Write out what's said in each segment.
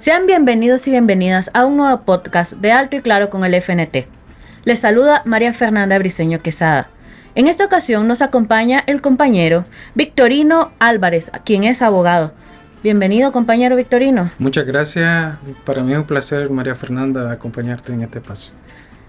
Sean bienvenidos y bienvenidas a un nuevo podcast de Alto y Claro con el FNT. Les saluda María Fernanda Briceño Quesada. En esta ocasión nos acompaña el compañero Victorino Álvarez, quien es abogado. Bienvenido, compañero Victorino. Muchas gracias. Para mí es un placer, María Fernanda, acompañarte en este paso.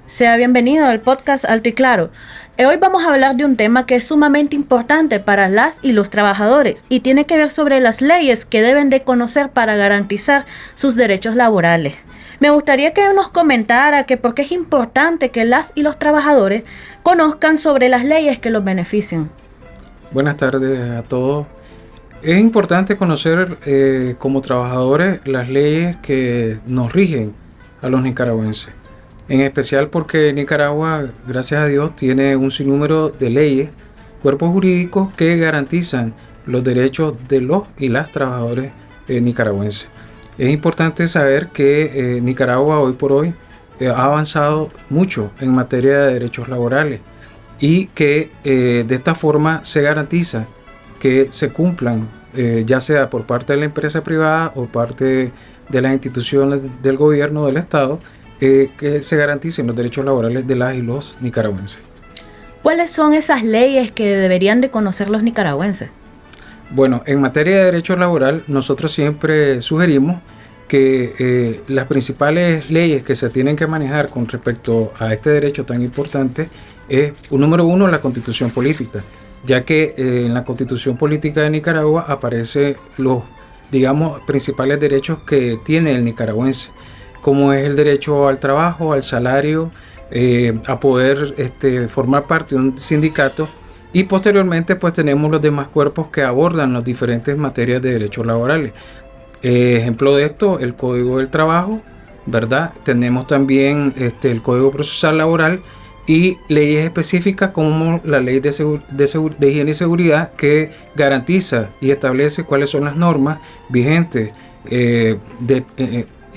Sea bienvenido al podcast Alto y Claro. Hoy vamos a hablar de un tema que es sumamente importante para las y los trabajadores y tiene que ver sobre las leyes que deben de conocer para garantizar sus derechos laborales. Me gustaría que nos comentara que por qué es importante que las y los trabajadores conozcan sobre las leyes que los benefician. Buenas tardes a todos. Es importante conocer como trabajadores las leyes que nos rigen a los nicaragüenses. En especial porque Nicaragua, gracias a Dios, tiene un sinnúmero de leyes, cuerpos jurídicos que garantizan los derechos de los y las trabajadores nicaragüenses. Es importante saber que Nicaragua hoy por hoy ha avanzado mucho en materia de derechos laborales y que de esta forma se garantiza que se cumplan, ya sea por parte de la empresa privada o parte de las instituciones del gobierno del Estado, que se garanticen los derechos laborales de las y los nicaragüenses. ¿Cuáles son esas leyes que deberían de conocer los nicaragüenses? Bueno, en materia de derecho laboral, nosotros siempre sugerimos que las principales leyes que se tienen que manejar con respecto a este derecho tan importante es, número uno, la Constitución Política, ya que en la Constitución Política de Nicaragua aparecen los, digamos, principales derechos que tiene el nicaragüense, como es el derecho al trabajo, al salario, a poder formar parte de un sindicato, y posteriormente pues tenemos los demás cuerpos que abordan las diferentes materias de derechos laborales. Ejemplo de esto, el Código del Trabajo, ¿verdad? Tenemos también el Código Procesal Laboral y leyes específicas como la Ley de Higiene y Seguridad, que garantiza y establece cuáles son las normas vigentes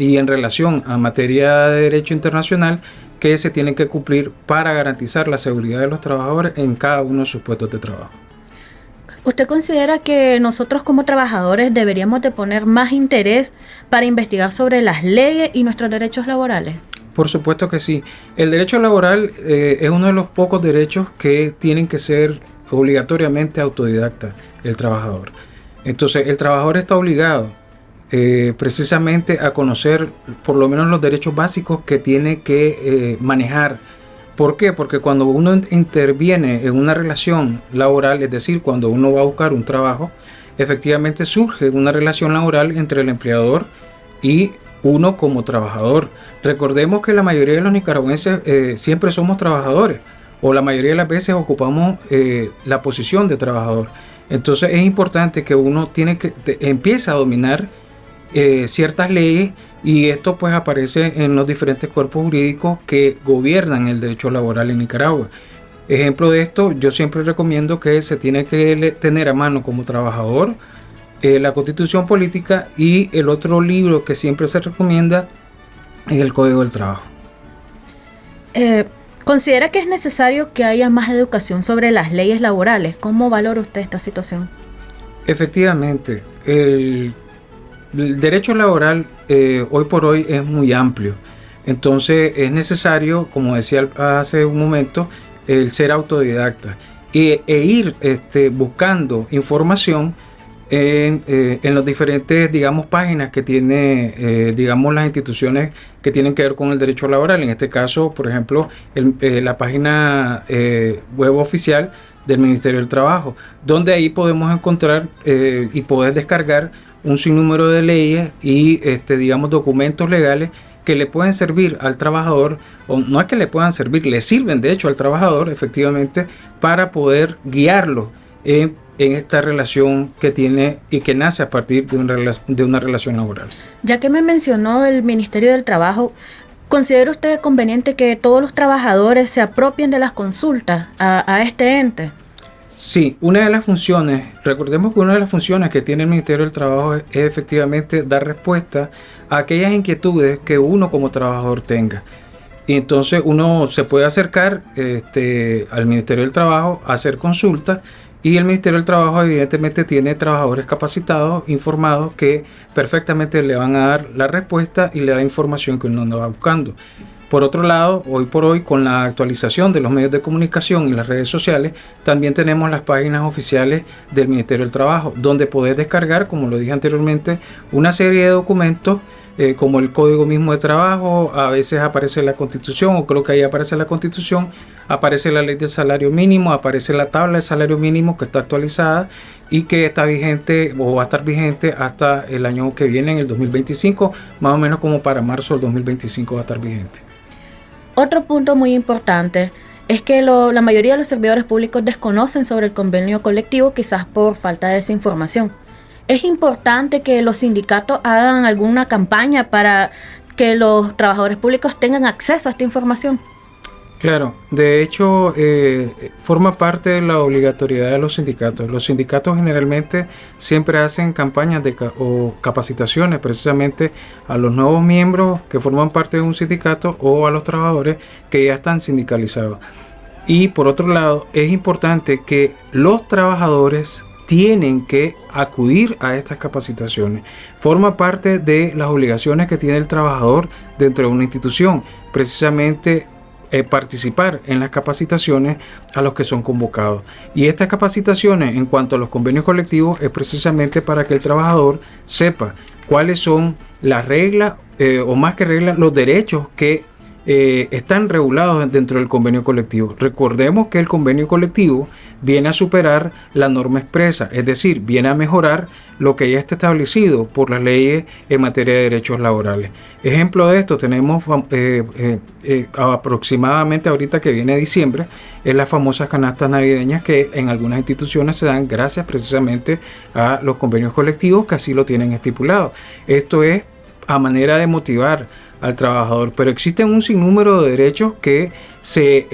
y en relación a materia de derecho internacional que se tienen que cumplir para garantizar la seguridad de los trabajadores en cada uno de sus puestos de trabajo. ¿Usted considera que nosotros como trabajadores deberíamos de poner más interés para investigar sobre las leyes y nuestros derechos laborales? Por supuesto que sí. El derecho laboral es uno de los pocos derechos que tienen que ser obligatoriamente autodidacta el trabajador. Entonces el trabajador está obligado precisamente a conocer por lo menos los derechos básicos que tiene que manejar. ¿Por qué? Porque cuando uno interviene en una relación laboral, es decir, cuando uno va a buscar un trabajo, efectivamente surge una relación laboral entre el empleador y uno como trabajador. Recordemos que la mayoría de los nicaragüenses siempre somos trabajadores, o la mayoría de las veces ocupamos la posición de trabajador. Entonces es importante que uno empiece a dominar ciertas leyes, y esto pues aparece en los diferentes cuerpos jurídicos que gobiernan el derecho laboral en Nicaragua. Ejemplo de esto, yo siempre recomiendo que se tiene que tener a mano como trabajador la Constitución Política, y el otro libro que siempre se recomienda es el Código del Trabajo. ¿Considera que es necesario que haya más educación sobre las leyes laborales? ¿Cómo valora usted esta situación? Efectivamente, el derecho laboral hoy por hoy es muy amplio, entonces es necesario, como decía hace un momento, el ser autodidacta e ir buscando información en las diferentes, digamos, páginas que tiene, digamos, las instituciones que tienen que ver con el derecho laboral. En este caso, por ejemplo, la página web oficial del Ministerio del Trabajo, donde ahí podemos encontrar y poder descargar un sinnúmero de leyes y digamos, documentos legales que le pueden servir al trabajador, o no es que le puedan servir, le sirven de hecho al trabajador efectivamente para poder guiarlo en esta relación que tiene y que nace a partir de una relación laboral. Ya que me mencionó el Ministerio del Trabajo, ¿considera usted conveniente que todos los trabajadores se apropien de las consultas a este ente? Sí, una de las funciones, recordemos que una de las funciones que tiene el Ministerio del Trabajo es efectivamente dar respuesta a aquellas inquietudes que uno como trabajador tenga. Y entonces uno se puede acercar al Ministerio del Trabajo a hacer consultas Y el Ministerio del Trabajo evidentemente tiene trabajadores capacitados, informados, que perfectamente le van a dar la respuesta y le da la información que uno anda buscando. Por otro lado, hoy por hoy, con la actualización de los medios de comunicación y las redes sociales, también tenemos las páginas oficiales del Ministerio del Trabajo, donde podés descargar, como lo dije anteriormente, una serie de documentos como el Código mismo de Trabajo. A veces aparece la Constitución, o creo que ahí aparece la Constitución, aparece la Ley del Salario Mínimo, aparece la tabla de salario mínimo que está actualizada y que está vigente o va a estar vigente hasta el año que viene, en el 2025, más o menos como para marzo del 2025 va a estar vigente. Otro punto muy importante es que la mayoría de los servidores públicos desconocen sobre el convenio colectivo, quizás por falta de desinformación. Es importante que los sindicatos hagan alguna campaña para que los trabajadores públicos tengan acceso a esta información. Claro, de hecho forma parte de la obligatoriedad de los sindicatos. Los sindicatos generalmente siempre hacen campañas o capacitaciones precisamente a los nuevos miembros que forman parte de un sindicato o a los trabajadores que ya están sindicalizados. Y por otro lado, es importante que los trabajadores tienen que acudir a estas capacitaciones. Forma parte de las obligaciones que tiene el trabajador dentro de una institución, precisamente participar en las capacitaciones a los que son convocados. Y estas capacitaciones en cuanto a los convenios colectivos es precisamente para que el trabajador sepa cuáles son las reglas o más que reglas, los derechos que están regulados dentro del convenio colectivo. Recordemos que el convenio colectivo viene a superar la norma expresa, es decir, viene a mejorar lo que ya está establecido por las leyes en materia de derechos laborales. Ejemplo de esto tenemos aproximadamente ahorita que viene diciembre, es las famosas canastas navideñas que en algunas instituciones se dan gracias precisamente a los convenios colectivos que así lo tienen estipulado. Esto es a manera de motivar al trabajador, pero existen un sinnúmero de derechos que se,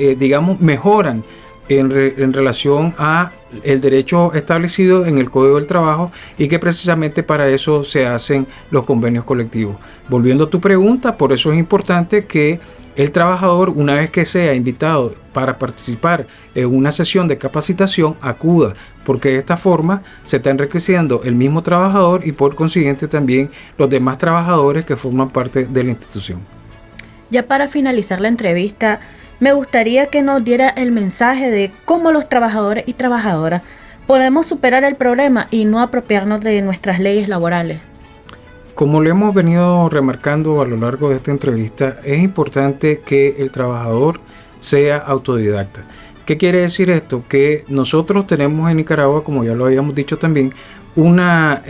mejoran en relación a el derecho establecido en el Código del Trabajo y que precisamente para eso se hacen los convenios colectivos. Volviendo a tu pregunta, por eso es importante que el trabajador, una vez que sea invitado para participar en una sesión de capacitación, acuda, porque de esta forma se está enriqueciendo el mismo trabajador y por consiguiente también los demás trabajadores que forman parte de la institución. Ya para finalizar la entrevista, me gustaría que nos diera el mensaje de cómo los trabajadores y trabajadoras podemos superar el problema y no apropiarnos de nuestras leyes laborales. Como lo hemos venido remarcando a lo largo de esta entrevista, es importante que el trabajador sea autodidacta. ¿Qué quiere decir esto? Que nosotros tenemos en Nicaragua, como ya lo habíamos dicho también, una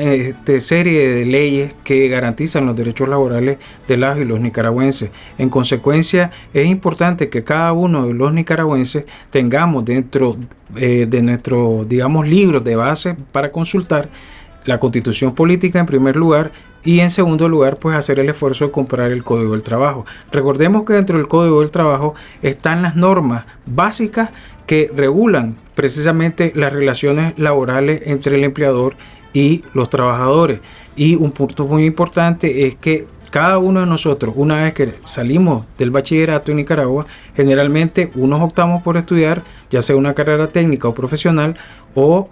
serie de leyes que garantizan los derechos laborales de las y los nicaragüenses. En consecuencia, es importante que cada uno de los nicaragüenses tengamos dentro de nuestros, libros de base para consultar la Constitución Política en primer lugar y en segundo lugar, pues hacer el esfuerzo de comprar el Código del Trabajo. Recordemos que dentro del Código del Trabajo están las normas básicas que regulan precisamente las relaciones laborales entre el empleador y los trabajadores. Y un punto muy importante es que cada uno de nosotros, una vez que salimos del bachillerato en Nicaragua, generalmente unos optamos por estudiar ya sea una carrera técnica o profesional o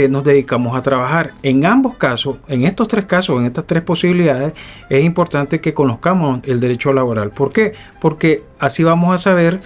nos dedicamos a trabajar. En ambos casos, en estos tres casos, en estas tres posibilidades, es importante que conozcamos el derecho laboral. ¿Por qué? Porque así vamos a saber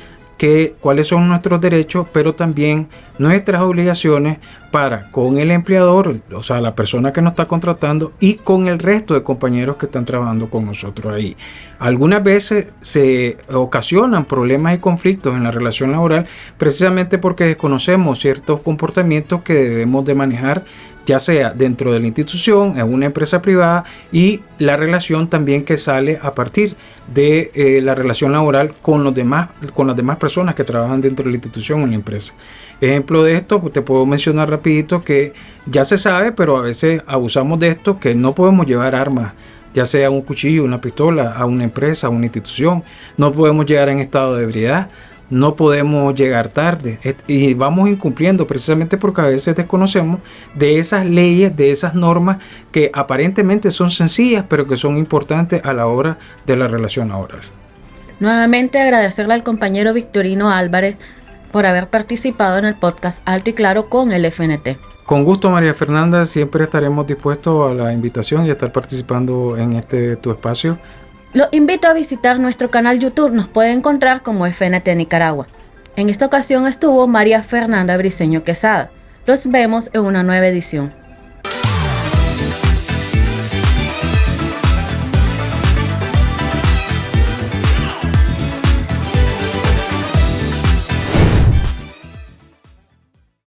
cuáles son nuestros derechos, pero también nuestras obligaciones para con el empleador, o sea, la persona que nos está contratando y con el resto de compañeros que están trabajando con nosotros ahí. Algunas veces se ocasionan problemas y conflictos en la relación laboral precisamente porque desconocemos ciertos comportamientos que debemos de manejar, ya sea dentro de la institución, en una empresa privada y la relación también que sale a partir de la relación laboral con las demás personas que trabajan dentro de la institución o en la empresa. Ejemplo de esto, pues te puedo mencionar rapidito que ya se sabe, pero a veces abusamos de esto, que no podemos llevar armas, ya sea un cuchillo, una pistola, a una empresa, a una institución. No podemos llegar en estado de ebriedad. No podemos llegar tarde y vamos incumpliendo precisamente porque a veces desconocemos de esas leyes, de esas normas que aparentemente son sencillas pero que son importantes a la hora de la relación laboral. Nuevamente agradecerle al compañero Victorino Álvarez por haber participado en el podcast Alto y Claro con el FNT. Con gusto, María Fernanda, siempre estaremos dispuestos a la invitación y a estar participando en tu espacio. Los invito a visitar nuestro canal YouTube, nos pueden encontrar como FNT Nicaragua. En esta ocasión estuvo María Fernanda Briceño Quesada. Los vemos en una nueva edición.